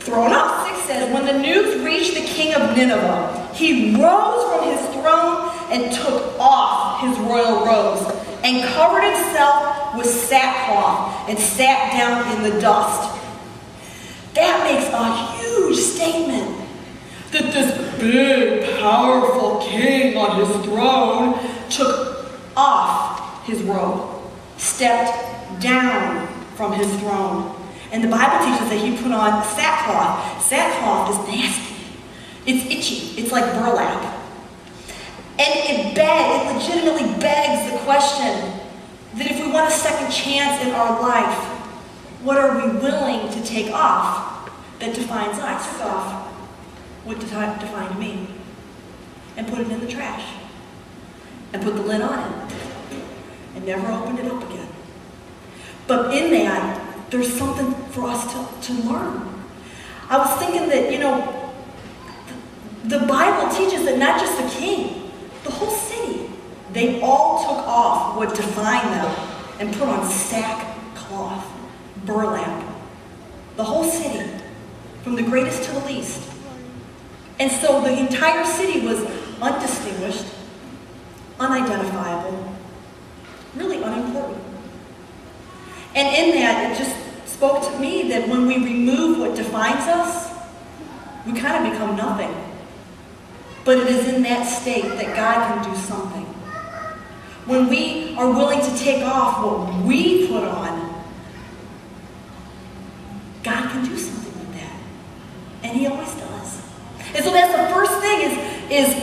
thrown off. 6 says, when the news reached the king of Nineveh, he rose from his throne and took off his royal robes and covered himself with sackcloth and sat down in the dust. That makes a huge statement that this big, powerful king on his throne took off his robe, stepped down from his throne. And the Bible teaches that he put on sackcloth. Sackcloth is nasty. It's itchy. It's like burlap. And it legitimately begs the question that if we want a second chance in our life, what are we willing to take off that defines us? I took off what defined me and put it in the trash and put the lid on it and never opened it up again. But in that, there's something for us to learn. I was thinking that, the Bible teaches that not just the king, the whole city, they all took off what defined them and put on sackcloth, burlap. The whole city, from the greatest to the least. And so the entire city was undistinguished, unidentifiable, really unimportant. And in that, it just spoke to me that when we remove what defines us, we kind of become nothing. But it is in that state that God can do something. When we are willing to take off what we put on, God can do something with that. And He always does. And so that's the first thing is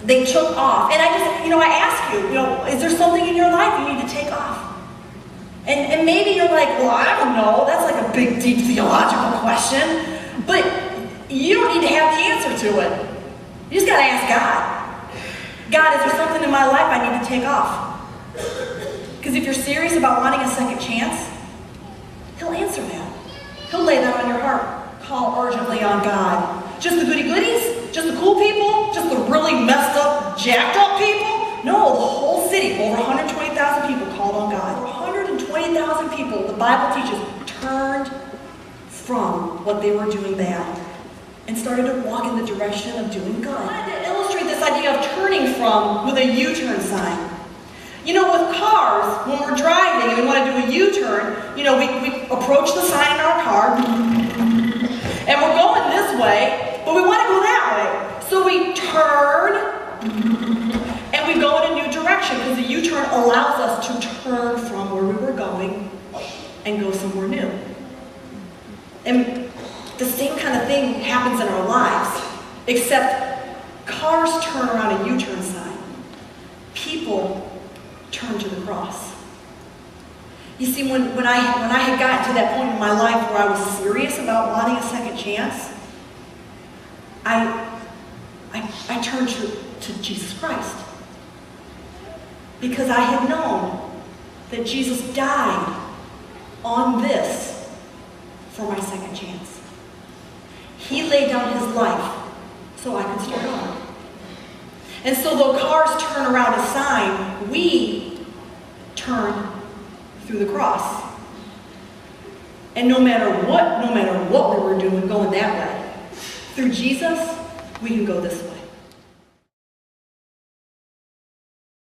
they took off. And I ask you, is there something in your life you need to take off? And maybe you're like, well, I don't know. That's like a big, deep theological question. But you don't need to have the answer to it. You just got to ask God. God, is there something in my life I need to take off? Because if you're serious about wanting a second chance, He'll answer that. He'll lay that on your heart. Call urgently on God. Just the goody-goodies? Just the cool people? Just the really messed up, jacked up people? No, the whole city, over 120,000 people called on God. 120,000 people, the Bible teaches, turned from what they were doing bad and started to walk in the direction of doing good. I wanted to illustrate this idea of turning from with a U-turn sign. With cars, when we're driving and we want to do a U-turn, we approach the sign in our car and we're going this way, but we want to go that way. So we turn and we go in a new direction because the U-turn allows us to turn from where we were going and go somewhere new. And the same kind of thing happens in our lives, except cars turn around a U-turn sign. People turn to the cross. You see, when I had gotten to that point in my life where I was serious about wanting a second chance, I turned to Jesus Christ. Because I had known that Jesus died on this for my second chance. He laid down His life so I could start on. And so though cars turn around a sign, we turn through the cross. And no matter what we were doing, going that way, through Jesus, we can go this way.